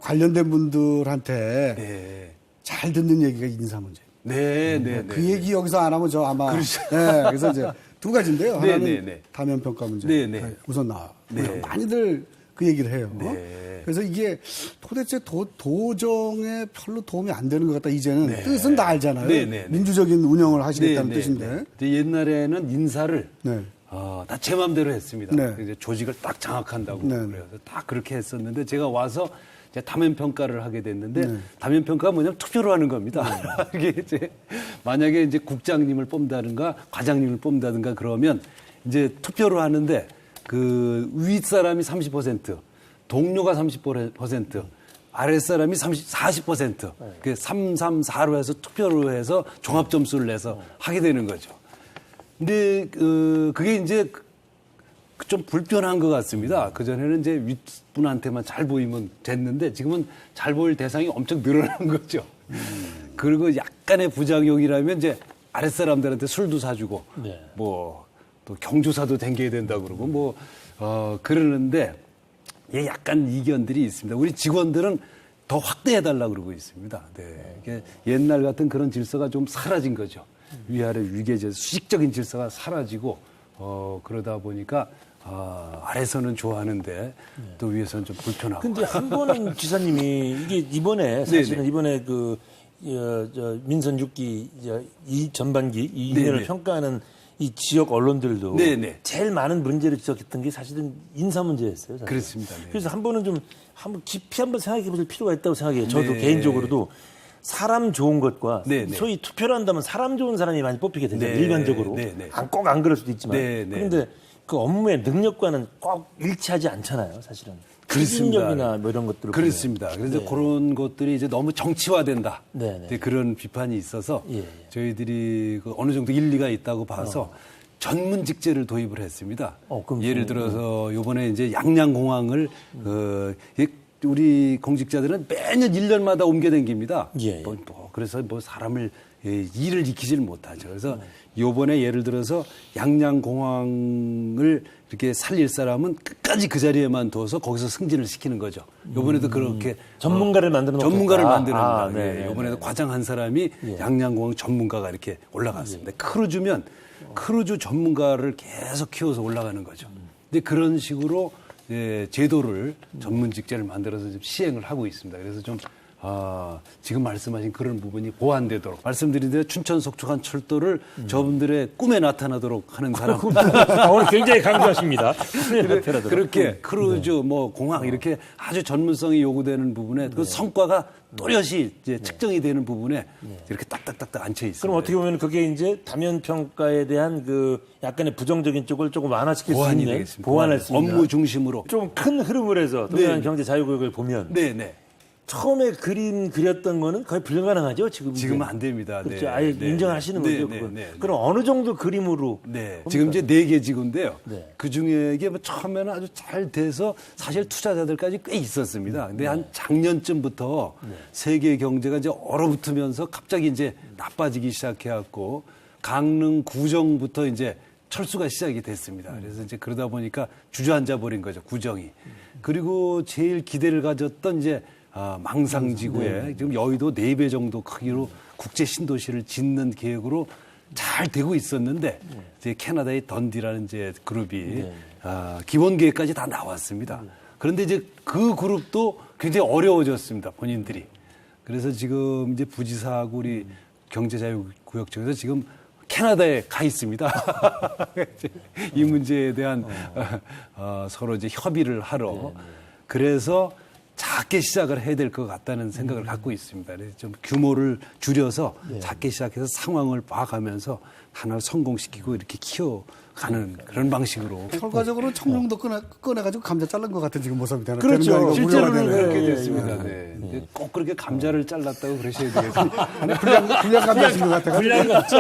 Speaker 2: 관련된 분들한테
Speaker 4: 네.
Speaker 2: 잘 듣는 얘기가 인사 문제.
Speaker 4: 네, 네,
Speaker 2: 그
Speaker 4: 네.
Speaker 2: 얘기 여기서 안 하면 저 아마
Speaker 4: 그렇죠.
Speaker 2: 네, 그래서 이제 두 가지인데요.
Speaker 4: 네,
Speaker 2: 하나는
Speaker 4: 네, 네.
Speaker 2: 다면 평가 문제.
Speaker 4: 네, 네.
Speaker 2: 우선 나.
Speaker 4: 네.
Speaker 2: 많이들 그 얘기를 해요.
Speaker 4: 네.
Speaker 2: 그래서 이게 도대체 도정에 별로 도움이 안 되는 것 같다. 이제는 뜻은 다 알잖아요.
Speaker 4: 네, 네, 네.
Speaker 2: 민주적인 운영을 하시겠다는
Speaker 4: 네,
Speaker 2: 뜻인데.
Speaker 4: 네. 이제 옛날에는 인사를
Speaker 2: 네.
Speaker 4: 다 제 마음대로 했습니다.
Speaker 2: 네.
Speaker 4: 이제 조직을 딱 장악한다고
Speaker 2: 네.
Speaker 4: 그래서 딱 그렇게 했었는데 제가 와서 이제 다면 평가를 하게 됐는데
Speaker 2: 네.
Speaker 4: 다면 평가가 뭐냐면 투표로 하는 겁니다. 이게 이제 만약에 이제 국장님을 뽑는다든가 과장님을 뽑는다든가 그러면 이제 투표로 하는데 그 윗사람이 30%, 동료가 30%, 아랫사람이 40%, 그 3, 3, 4로 해서 투표로 해서 종합 점수를 내서 하게 되는 거죠. 근데 그게 이제 좀 불편한 것 같습니다. 그전에는 이제 윗분한테만 잘 보이면 됐는데 지금은 잘 보일 대상이 엄청 늘어난 거죠. 그리고 약간의 부작용이라면 이제 아랫사람들한테 술도 사주고
Speaker 1: 네.
Speaker 4: 뭐 또 경조사도 댕겨야 된다고 그러고 뭐 그러는데 예, 약간 이견들이 있습니다. 우리 직원들은 더 확대해달라고 그러고 있습니다. 네. 이게 옛날 같은 그런 질서가 좀 사라진 거죠. 위아래 위계질, 수직적인 질서가 사라지고 그러다 보니까 아래서는 좋아하는데 또 위에서는 좀 불편하고.
Speaker 1: 근데 한 번은 지사님이 이게 이번에 사실은
Speaker 4: 네네.
Speaker 1: 이번에 그 민선 6기 이 전반기 2년을
Speaker 4: 네네.
Speaker 1: 평가하는 이 지역 언론들도
Speaker 4: 네네.
Speaker 1: 제일 많은 문제를 지적했던 게 사실은 인사 문제였어요. 사실은.
Speaker 4: 그렇습니다. 네.
Speaker 1: 그래서 한 번은 좀 한번 깊이 한번 생각해 볼 필요가 있다고 생각해요. 저도
Speaker 4: 네.
Speaker 1: 개인적으로도 사람 좋은 것과
Speaker 4: 네네.
Speaker 1: 소위 투표를 한다면 사람 좋은 사람이 많이 뽑히게 되잖아요.
Speaker 4: 네.
Speaker 1: 일반적으로.
Speaker 4: 네네.
Speaker 1: 꼭 안 그럴 수도 있지만.
Speaker 4: 네네.
Speaker 1: 그런데 그 업무의 능력과는 꼭 일치하지 않잖아요. 사실은.
Speaker 4: 그렇습니다.
Speaker 1: 추진력이나 뭐 이런 것들을
Speaker 4: 그렇습니다. 그래서 그런 것들이 이제 너무 정치화된다.
Speaker 1: 네네.
Speaker 4: 이제 그런 비판이 있어서
Speaker 1: 예, 예.
Speaker 4: 저희들이 그 어느 정도 일리가 있다고 봐서 전문 직제를 도입을 했습니다.
Speaker 1: 그럼
Speaker 4: 예를 들어서 요번에 이제 양양공항을 우리 공직자들은 매년 1년마다 옮겨 다닙니다.
Speaker 1: 예, 예.
Speaker 4: 그래서 뭐 사람을 일을 익히지를 못하죠. 그래서 요번에 예를 들어서 양양공항을 이렇게 살릴 사람은 끝까지 그 자리에만 둬서 거기서 승진을 시키는 거죠. 요번에도 그렇게
Speaker 1: 전문가를 만들어 놓겠다.
Speaker 4: 전문가를 만드는
Speaker 1: 아,
Speaker 4: 거예요.
Speaker 1: 네, 네,
Speaker 4: 요번에도
Speaker 1: 네.
Speaker 4: 과장 한 사람이 양양공항 전문가가 이렇게 올라갔습니다. 크루즈면 크루즈 전문가를 계속 키워서 올라가는 거죠. 근데 그런 식으로 제도를 전문 직제를 만들어서 지금 시행을 하고 있습니다. 그래서 좀 지금 말씀하신 그런 부분이 보완되도록 말씀드린 대로 춘천 속초간 철도를 저분들의 꿈에 나타나도록 하는 사람
Speaker 1: 오늘 굉장히 강조하십니다.
Speaker 4: 그렇게 크루즈 뭐 공항 이렇게 아주 전문성이 요구되는 부분에 그 성과가 또렷이 이제 측정이 되는 부분에 이렇게 딱딱딱딱 앉혀 있습니다.
Speaker 1: 그럼 어떻게 보면 그게 이제 다면 평가에 대한 그 약간의 부정적인 쪽을 조금 완화시킬 수
Speaker 4: 보완이
Speaker 1: 있는
Speaker 4: 되겠습니다.
Speaker 1: 보완할 수 있는
Speaker 4: 업무 중심으로.
Speaker 1: 좀 큰 흐름을 해서 동해안
Speaker 4: 네.
Speaker 1: 경제 자유구역을 보면
Speaker 4: 네네.
Speaker 1: 처음에 그림 그렸던 거는 거의 불가능하죠. 지금은
Speaker 4: 안 됩니다.
Speaker 1: 그렇죠.
Speaker 4: 네.
Speaker 1: 아예
Speaker 4: 네.
Speaker 1: 인정하시는
Speaker 4: 네.
Speaker 1: 거죠.
Speaker 4: 네.
Speaker 1: 그건.
Speaker 4: 네. 네.
Speaker 1: 그럼 어느 정도 그림으로
Speaker 4: 네. 지금 이제 4개 지구인데요.
Speaker 1: 네.
Speaker 4: 그 중에 이게 뭐 처음에는 아주 잘 돼서 사실 투자자들까지 꽤 있었습니다. 근데 한 작년쯤부터 세계 경제가 이제 얼어붙으면서 갑자기 이제 나빠지기 시작해갖고 강릉 구정부터 이제 철수가 시작이 됐습니다. 그래서 이제 그러다 보니까 주저앉아 버린 거죠. 구정이. 그리고 제일 기대를 가졌던 이제 망상지구에 지금 여의도 4배 정도 크기로 국제 신도시를 짓는 계획으로 잘 되고 있었는데 이제 캐나다의 던디라는 이제 그룹이 기본 계획까지 다 나왔습니다. 그런데 이제 그 그룹도 굉장히 어려워졌습니다. 본인들이. 그래서 지금 이제 부지사하고 우리 경제자유구역 쪽에서 지금 캐나다에 가 있습니다. 이 문제에 대한 서로 이제 협의를 하러. 그래서 작게 시작을 해야 될 것 같다는 생각을 갖고 있습니다. 그래서 좀 규모를 줄여서 작게 시작해서 상황을 봐가면서 하나를 성공시키고 이렇게 키워가는 그런 방식으로.
Speaker 2: 결과적으로 청룡도 꺼내가지고 감자 자른 것 같은 지금 모습이 되는
Speaker 1: 그렇죠.
Speaker 2: 되는 거 아니고
Speaker 4: 실제로는
Speaker 2: 우려가 되는.
Speaker 4: 그렇게
Speaker 1: 예,
Speaker 4: 됐습니다. 네. 근데 꼭 그렇게 감자를 잘랐다고 그러셔야 되겠습니다.
Speaker 2: 아니 불량 감자신 것 같아가지고.
Speaker 1: 분량이 없죠.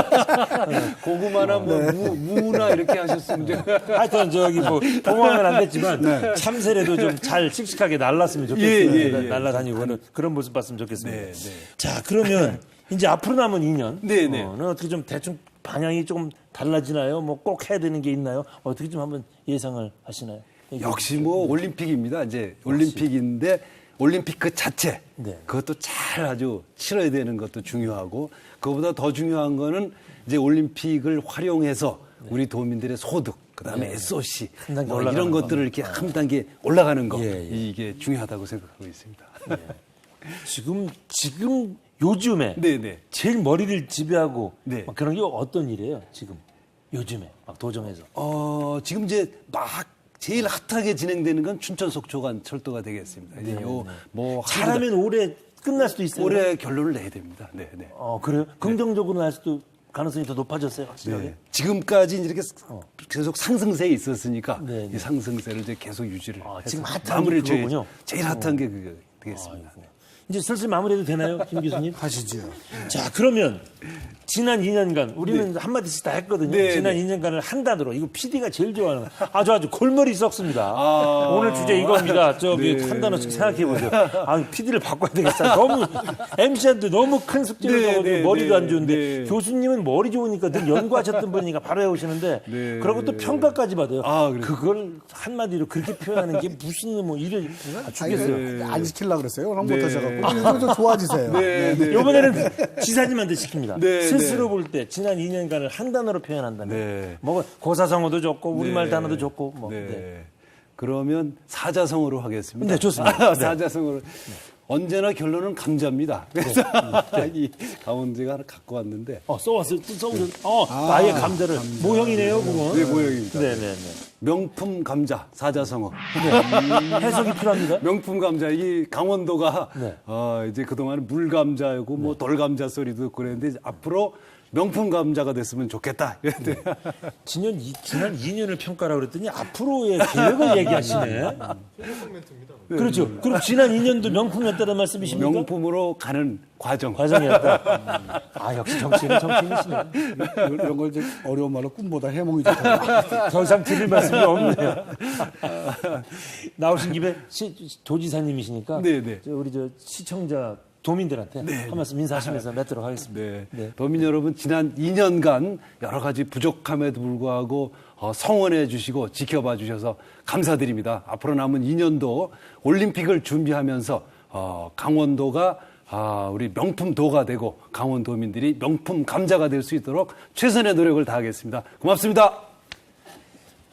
Speaker 4: 고구마나 뭐 무나 이렇게 하셨으면 좀.
Speaker 1: 하여튼 저기 뭐 동황은 안 됐지만 참새라도 좀 잘 씩씩하게 날랐으면 좋겠어요.
Speaker 4: 예.
Speaker 1: 날라다니고는 그런 모습 봤으면 좋겠습니다.
Speaker 4: 네, 네.
Speaker 1: 자 그러면 이제 앞으로 남은 2년
Speaker 4: 네, 네.
Speaker 1: 어떻게 좀 대충 방향이 조금 달라지나요? 뭐 꼭 해야 되는 게 있나요? 어떻게 좀 한번 예상을 하시나요?
Speaker 4: 역시 뭐 올림픽입니다. 이제 올림픽인데 올림픽 그 자체
Speaker 1: 네.
Speaker 4: 그것도 잘 아주 치러야 되는 것도 중요하고 그거보다 더 중요한 거는 이제 올림픽을 활용해서 우리 도민들의 소득 그다음에 SOC
Speaker 1: 한 단계
Speaker 4: 뭐
Speaker 1: 올라가는
Speaker 4: 이런
Speaker 1: 거.
Speaker 4: 것들을 이렇게 한 단계 올라가는 거
Speaker 1: 예.
Speaker 4: 이게 중요하다고 생각하고 있습니다.
Speaker 1: 지금 요즘에
Speaker 4: 네네.
Speaker 1: 제일 머리를 지배하고
Speaker 4: 네.
Speaker 1: 막 그런 게 어떤 일이에요? 지금 요즘에 막 도정에서.
Speaker 4: 지금 이제 막 제일 핫하게 진행되는 건 춘천 속초간 철도가 되겠습니다. 이제 뭐
Speaker 1: 잘하면 올해 끝날 수도 있어요.
Speaker 4: 올해 결론을 내야 됩니다. 네, 네.
Speaker 1: 그래요? 긍정적으로 날 수도 가능성이 더 높아졌어요, 확실하게.
Speaker 4: 네. 지금까지 이렇게 계속 상승세에 있었으니까
Speaker 1: 네, 네.
Speaker 4: 이 상승세를 이제 계속 유지를
Speaker 1: 지금
Speaker 4: 해서
Speaker 1: 핫한
Speaker 4: 마무리를
Speaker 1: 게 그거군요.
Speaker 4: 제일 핫한 게 그거 되겠습니다.
Speaker 1: 이제 슬슬 마무리해도 되나요, 김 교수님?
Speaker 2: 하시죠.
Speaker 1: 자, 그러면 지난 2년간 우리는 한마디씩 다 했거든요.
Speaker 4: 네,
Speaker 1: 지난
Speaker 4: 네.
Speaker 1: 2년간을 한 단어로 이거 PD가 제일 좋아하는 거. 아주 골머리 썩습니다. 오늘 주제 이겁니다. 저기
Speaker 4: 네.
Speaker 1: 한 단어씩 생각해 보세요. PD를 바꿔야 되겠어요. 너무 MC한테 너무 큰 숙제를
Speaker 4: 네,
Speaker 1: 줘가지고
Speaker 4: 네,
Speaker 1: 머리도
Speaker 4: 네,
Speaker 1: 안 좋은데
Speaker 4: 네.
Speaker 1: 교수님은 머리 좋으니까 늘 연구하셨던 분이니까 바로 해오시는데
Speaker 4: 네.
Speaker 1: 그러고 또 평가까지 받아요.
Speaker 4: 그래요?
Speaker 1: 그걸 한마디로 그렇게 표현하는 게 무슨 뭐 일을 주겠어요.
Speaker 2: 안 시키려고 그랬어요. 그럼
Speaker 4: 네.
Speaker 2: 못하셔갖고. 이거 좀 좋아지세요.
Speaker 4: 네, 네.
Speaker 1: 이번에는 지사님한테 시킵니다.
Speaker 4: 네,
Speaker 1: 스스로 볼 때 지난 2년간을 한 단어로 표현한다면
Speaker 4: 네.
Speaker 1: 뭐 고사성어도 좋고 우리말
Speaker 4: 네.
Speaker 1: 단어도 좋고 뭐.
Speaker 4: 네.
Speaker 1: 네.
Speaker 4: 그러면 사자성어로 하겠습니다.
Speaker 1: 네, 좋습니다.
Speaker 4: 사자성어로. 언제나 결론은 감자입니다. 그래서 이 강원도가 하나 갖고 왔는데
Speaker 1: 써왔어요. 아예 감자를 모형이네요, 그건.
Speaker 4: 네, 모형입니다.
Speaker 1: 네네네.
Speaker 4: 명품 감자 사자성어.
Speaker 1: 해석이 필요합니다.
Speaker 4: 명품 감자 이 강원도가
Speaker 1: 네.
Speaker 4: 이제 그동안 물감자고 뭐 돌감자 소리도 듣고 그랬는데 이제 앞으로 명품 감자가 됐으면 좋겠다. 이랬는데
Speaker 1: 지난 2년을 평가라고 그랬더니 앞으로의 계획을 얘기하시네. 그렇죠. 그럼 지난 2년도 명품이었다는 말씀이십니까?
Speaker 4: 명품으로 가는
Speaker 1: 과정이었다. 역시 정치인은 정치인이시네.
Speaker 2: 이런 걸 이제 어려운 말로 꿈보다 해몽이 좋다.
Speaker 1: 더 이상 드릴 말씀이 없네요. 나오신 김에 도지사님이시니까
Speaker 4: 네.
Speaker 1: 우리 시청자 도민들한테 한 말씀 인사하시면서 맺도록 하겠습니다.
Speaker 4: 네.
Speaker 1: 네.
Speaker 4: 도민 여러분 지난 2년간 여러 가지 부족함에도 불구하고 성원해 주시고 지켜봐 주셔서 감사드립니다. 앞으로 남은 2년도 올림픽을 준비하면서 강원도가 우리 명품도가 되고 강원도민들이 명품 감자가 될 수 있도록 최선의 노력을 다하겠습니다. 고맙습니다.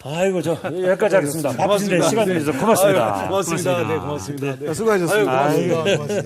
Speaker 1: 아이고 여기까지 하겠습니다. 바쁘신데 시간 내주셔서 고맙습니다.
Speaker 4: 고맙습니다. 네, 고맙습니다.
Speaker 2: 수고하셨습니다.
Speaker 4: 고맙습니다.